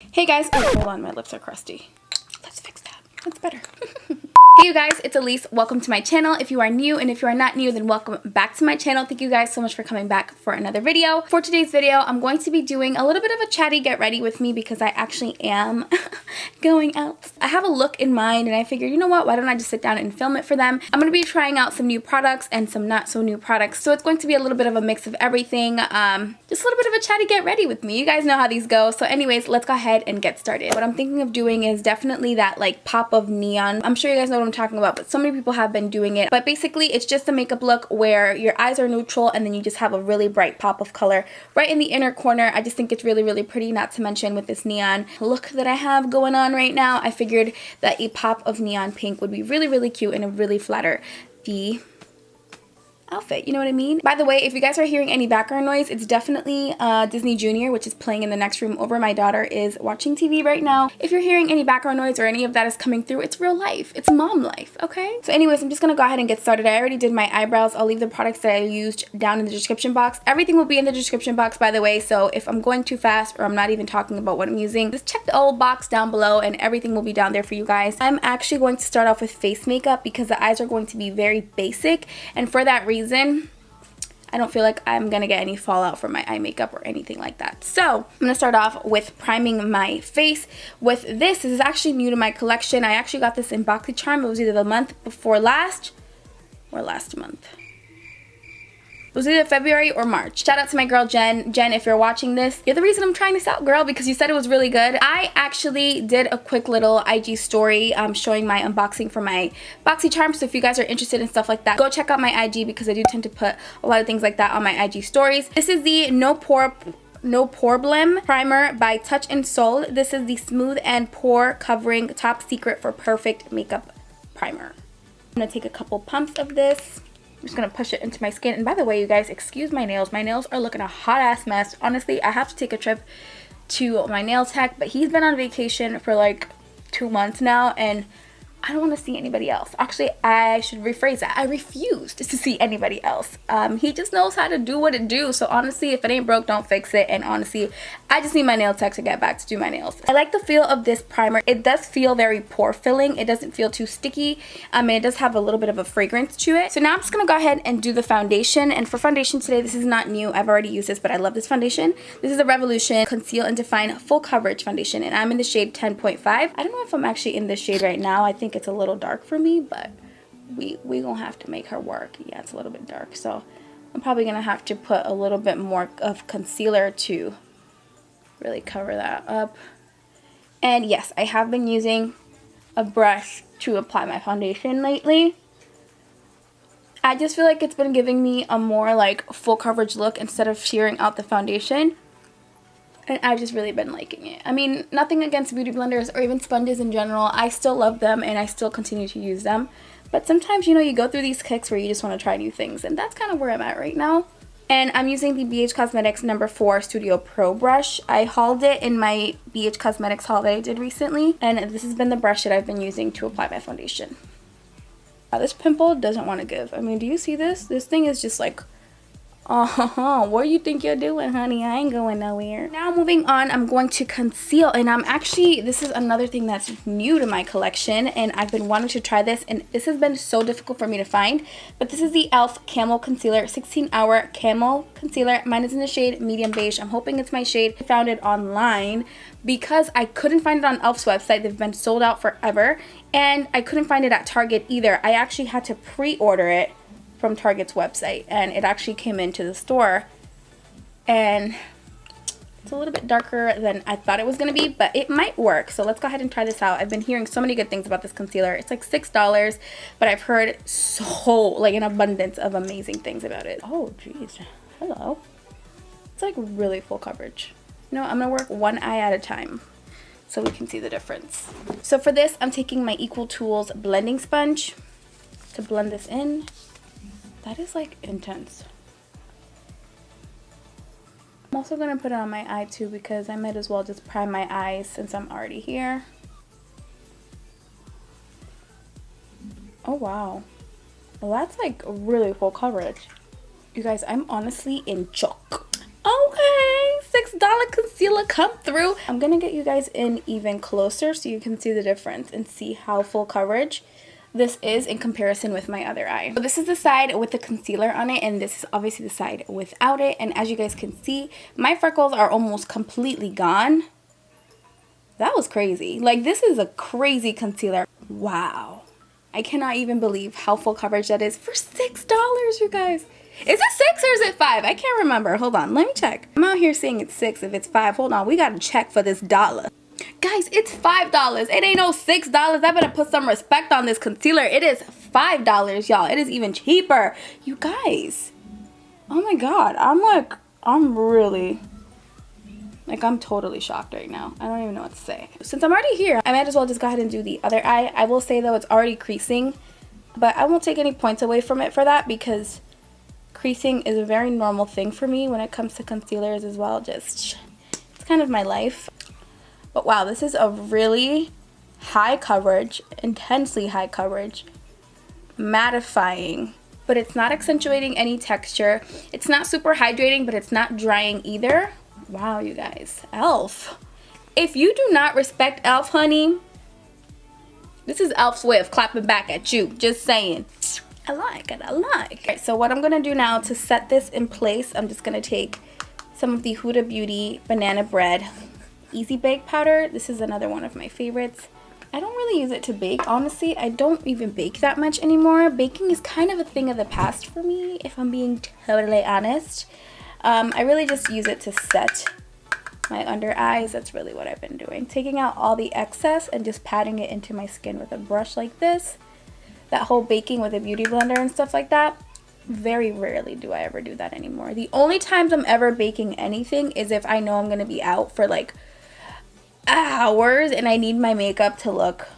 Hey guys, oh, hold on, my lips are crusty. Let's fix that. That's better. Hey you guys, it's Allis. Welcome to my channel. If you are new, and if you are not new, then welcome back to my channel. Thank you guys so much for coming back for another video. For today's video, I'm going to be doing a little bit of a chatty get ready with me because I actually am going out. I have a look in mind and I figured, you know what, why don't I just sit down and film it for them. I'm going to be trying out some new products and some not so new products. So it's going to be a little bit of a mix of everything. Just a little bit of a chatty get ready with me. You guys know how these go. So anyways, let's go ahead and get started. What I'm thinking of doing is definitely that like pop of neon. I'm sure you guys know what I'm talking about, but so many people have been doing it. But basically it's just a makeup look where your eyes are neutral and then you just have a really bright pop of color right in the inner corner. I just think it's really, really pretty, not to mention with this neon look that I have going on right now. I figured that a pop of neon pink would be really, really cute and it really flatter the outfit, you know what I mean? By the way, if you guys are hearing any background noise, it's definitely Disney Junior, which is playing in the next room over. My daughter is watching TV right now. If you're hearing any background noise or any of that is coming through, it's real life. It's mom life, okay? So anyways, I'm just gonna go ahead and get started. I already did my eyebrows. I'll leave the products that I used down in the description box. Everything will be in the description box, by the way, so if I'm going too fast or I'm not even talking about what I'm using, just check the old box down below and everything will be down there for you guys. I'm actually going to start off with face makeup because the eyes are going to be very basic, and for that reason, I don't feel like I'm gonna get any fallout from my eye makeup or anything like that. So I'm gonna start off with priming my face with this. This is actually new to my collection. I actually got this in BoxyCharm. It was either the month before last or last month. It was either February or March. Shout out to my girl Jen. Jen, if you're watching this, you're the reason I'm trying this out, girl, because you said it was really good. I actually did a quick little IG story showing my unboxing for my BoxyCharm. So if you guys are interested in stuff like that, go check out my IG because I do tend to put a lot of things like that on my IG stories. This is the No Pore-Blem primer by Touch and Soul. This is the smooth and pore covering top secret for perfect makeup primer. I'm gonna take a couple pumps of this. I'm just gonna push it into my skin. And by the way, you guys, excuse my nails. My nails are looking a hot ass mess. Honestly, I have to take a trip to my nail tech, but he's been on vacation for like 2 months now and I don't want to see anybody else. Actually, I should rephrase that. I refused to see anybody else. He just knows how to do what it do. So honestly, if it ain't broke, don't fix it. And honestly, I just need my nail tech to get back to do my nails. I like the feel of this primer. It does feel very pore filling. It doesn't feel too sticky. And it does have a little bit of a fragrance to it. So now I'm just going to go ahead and do the foundation. And for foundation today, this is not new. I've already used this, but I love this foundation. This is the Revolution Conceal and Define Full Coverage Foundation. And I'm in the shade 10.5. I don't know if I'm actually in this shade right now. I think it's a little dark for me, but we gonna have to make her work. Yeah, it's a little bit dark, so I'm probably gonna have to put a little bit more of concealer to really cover that up. And yes, I have been using a brush to apply my foundation lately. I just feel like it's been giving me a more like full coverage look instead of shearing out the foundation. And I've just really been liking it. I mean, nothing against beauty blenders or even sponges in general. I still love them and I still continue to use them. But sometimes, you know, you go through these kicks where you just want to try new things. And that's kind of where I'm at right now. And I'm using the Beige Cosmetics No. 4 Studio Pro brush. I hauled it in my Beige Cosmetics haul that I did recently. And this has been the brush that I've been using to apply my foundation. This pimple doesn't want to give. I mean, do you see this? This thing is just like... what do you think you're doing, honey? I ain't going nowhere. Now moving on, I'm going to conceal, and I'm actually, this is another thing that's new to my collection, and I've been wanting to try this, and this has been so difficult for me to find, but this is the e.l.f. Camo Concealer, 16-hour Camo Concealer. Mine is in the shade Medium Beige. I'm hoping it's my shade. I found it online because I couldn't find it on e.l.f.'s website. They've been sold out forever, and I couldn't find it at Target either. I actually had to pre-order it from Target's website, and it actually came into the store, and it's a little bit darker than I thought it was gonna be, but it might work. So let's go ahead and try this out. I've been hearing so many good things about this concealer. It's like $6, but I've heard so like an abundance of amazing things about it. Oh geez, hello. It's like really full coverage. You know, I'm gonna work one eye at a time so we can see the difference. So for this, I'm taking my Equal Tools blending sponge to blend this in. That is like intense. I'm also going to put it on my eye too because I might as well just prime my eyes since I'm already here. Oh wow. Well, that's like really full coverage. You guys, I'm honestly in shock. Okay, $6 concealer come through. I'm gonna get you guys in even closer so you can see the difference and see how full coverage this is in comparison with my other eye. So this is the side with the concealer on it, and this is obviously the side without it. And as you guys can see, my freckles are almost completely gone. That was crazy. Like, this is a crazy concealer. Wow. I cannot even believe how full coverage that is for $6, you guys. Is it 6 or is it 5? I can't remember. Hold on, let me check. I'm out here saying it's 6 if it's 5. Hold on, we gotta check for this dollar. Guys, it's $5. It ain't no $6. I better put some respect on this concealer. It is $5, y'all. It is even cheaper. You guys. Oh my god. I'm totally shocked right now. I don't even know what to say. Since I'm already here, I might as well just go ahead and do the other eye. I will say though, it's already creasing, but I won't take any points away from it for that because creasing is a very normal thing for me when it comes to concealers as well. It's kind of my life. But wow, this is a really high coverage, intensely high coverage, mattifying, but it's not accentuating any texture. It's not super hydrating, but it's not drying either. Wow, you guys. e.l.f. If you do not respect e.l.f., honey, this is e.l.f.'s way of clapping back at you. Just saying. I like it. I like it. Okay, so what I'm going to do now to set this in place, I'm just going to take some of the Huda Beauty Banana Bread Easy Bake Powder. This is another one of my favorites. I don't really use it to bake, honestly. I don't even bake that much anymore. Baking is kind of a thing of the past for me, if I'm being totally honest. I really just use it to set my under eyes. That's really what I've been doing. Taking out all the excess and just patting it into my skin with a brush like this. That whole baking with a beauty blender and stuff like that, very rarely do I ever do that anymore. The only times I'm ever baking anything is if I know I'm going to be out for like hours and I need my makeup to look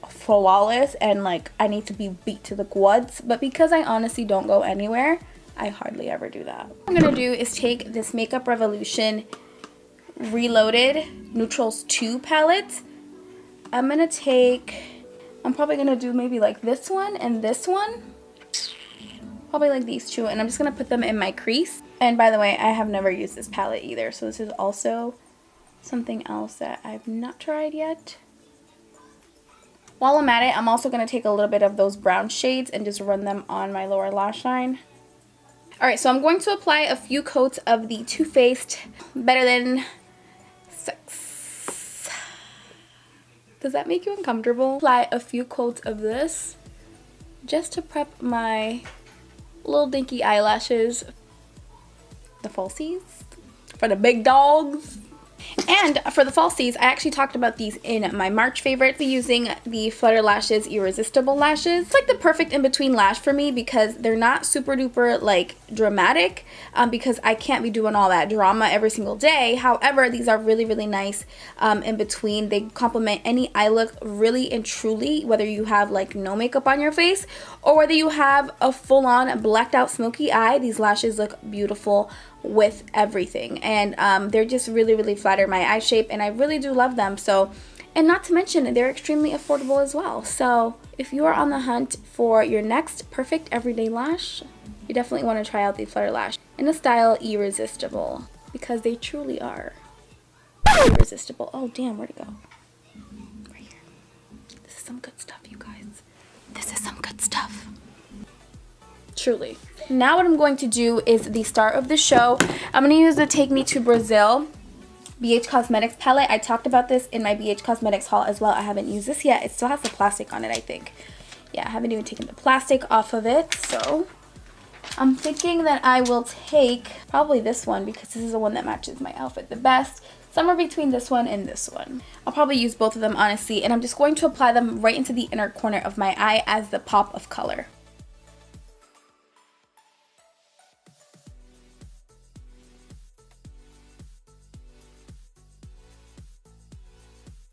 flawless and like I need to be beat to the quads. But because I honestly don't go anywhere, I hardly ever do that. What I'm gonna do is take this Makeup Revolution Reloaded Neutrals 2 palette. I'm probably gonna do maybe like this one and this one. Probably like these two, and I'm just gonna put them in my crease. And by the way, I have never used this palette either, so this is also something else that I've not tried yet. While I'm at it, I'm also gonna take a little bit of those brown shades and just run them on my lower lash line. Alright, so I'm going to apply a few coats of the Too Faced Better Than Sex. Does that make you uncomfortable? Apply a few coats of this just to prep my little dinky eyelashes. The falsies for the big dogs. And for the falsies, I actually talked about these in my March favorites, using the Flutter Lashes Irresistible lashes. It's like the perfect in-between lash for me because they're not super duper like dramatic because I can't be doing all that drama every single day. However, these are really, really nice in between. They complement any eye look really and truly, whether you have like no makeup on your face or whether you have a full-on blacked out smoky eye. These lashes look beautiful with everything, and they're just really, really flatter my eye shape, and I really do love them. So, and not to mention, they're extremely affordable as well. So if you are on the hunt for your next perfect everyday lash, you definitely want to try out the Flutter Lash in the style Irresistible, because they truly are irresistible. Oh damn, where'd it go? Right here. This is some good stuff, you guys. This is some good stuff. Truly. Now what I'm going to do is the star of the show. I'm going to use the Take Me to Brazil BH Cosmetics palette. I talked about this in my BH Cosmetics haul as well. I haven't used this yet. It still has the plastic on it, I think. Yeah, I haven't even taken the plastic off of it. So I'm thinking that I will take probably this one because this is the one that matches my outfit the best. Somewhere between this one and this one. I'll probably use both of them, honestly. And I'm just going to apply them right into the inner corner of my eye as the pop of color.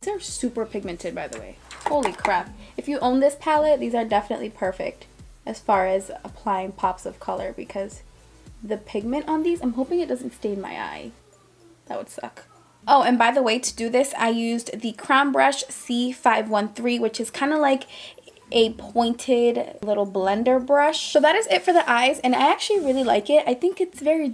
These are super pigmented, by the way. Holy crap. If you own this palette, these are definitely perfect as far as applying pops of color because the pigment on these, I'm hoping it doesn't stain my eye. That would suck. Oh, and by the way, to do this, I used the Crown Brush C513, which is kind of like a pointed little blender brush. So that is it for the eyes, and I actually really like it. I think it's very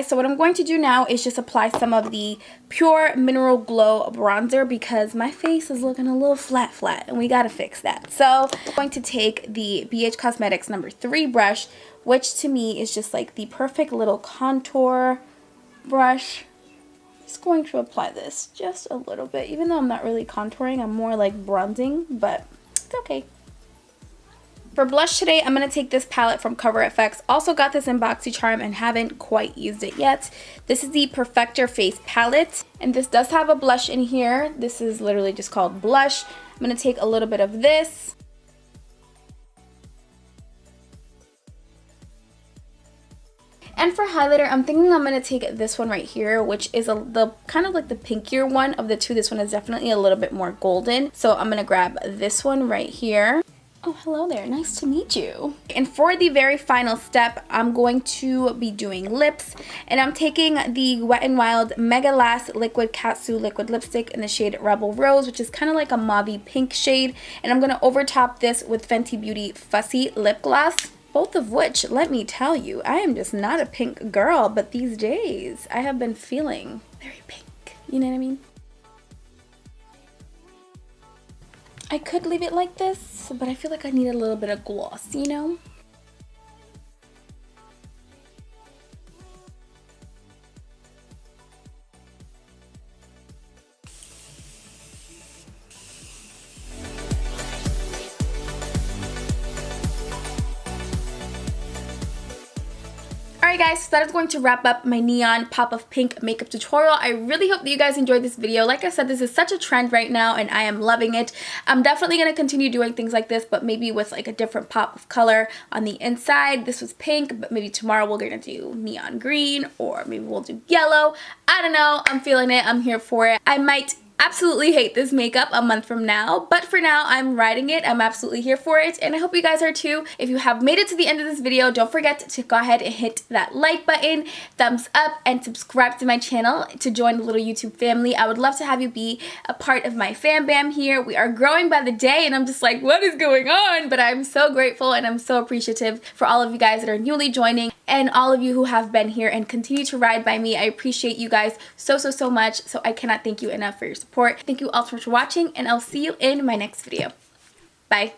So what I'm going to do now is just apply some of the Pure Mineral Glow bronzer because my face is looking a little flat and we gotta fix that. So I'm going to take the BH Cosmetics number 3 brush, which to me is just like the perfect little contour brush. Just going to apply this just a little bit, even though I'm not really contouring, I'm more like bronzing, but it's okay. For blush today, I'm going to take this palette from Cover FX. Also got this in BoxyCharm and haven't quite used it yet. This is the Perfector Face Palette, and this does have a blush in here. This is literally just called Blush. I'm going to take a little bit of this. And for highlighter, I'm thinking I'm going to take this one right here, which is the kind of like the pinkier one of the two. This one is definitely a little bit more golden. So I'm going to grab this one right here. Oh, hello there. Nice to meet you. And for the very final step, I'm going to be doing lips. And I'm taking the Wet n Wild Mega Last Liquid Catsuit Liquid Lipstick in the shade Rebel Rose, which is kind of like a mauve pink shade. And I'm going to overtop this with Fenty Beauty Fussy Lip Gloss. Both of which, let me tell you, I am just not a pink girl, but these days I have been feeling very pink. You know what I mean? I could leave it like this, but I feel like I need a little bit of gloss, you know? Alright guys, so that is going to wrap up my neon pop of pink makeup tutorial. I really hope that you guys enjoyed this video. Like I said, this is such a trend right now and I am loving it. I'm definitely going to continue doing things like this, but maybe with like a different pop of color on the inside. This was pink, but maybe tomorrow we're going to do neon green, or maybe we'll do yellow. I don't know. I'm feeling it. I'm here for it. I might absolutely hate this makeup a month from now, but for now I'm riding it. I'm absolutely here for it, and I hope you guys are too. If you have made it to the end of this video, don't forget to go ahead and hit that like button, thumbs up, and subscribe to my channel to join the little YouTube family. I would love to have you be a part of my fam bam here. We are growing by the day and I'm just like, what is going on? But I'm so grateful and I'm so appreciative for all of you guys that are newly joining and all of you who have been here and continue to ride by me. I appreciate you guys so much, so I cannot thank you enough for your support. Thank you all so much for watching, and I'll see you in my next video. Bye.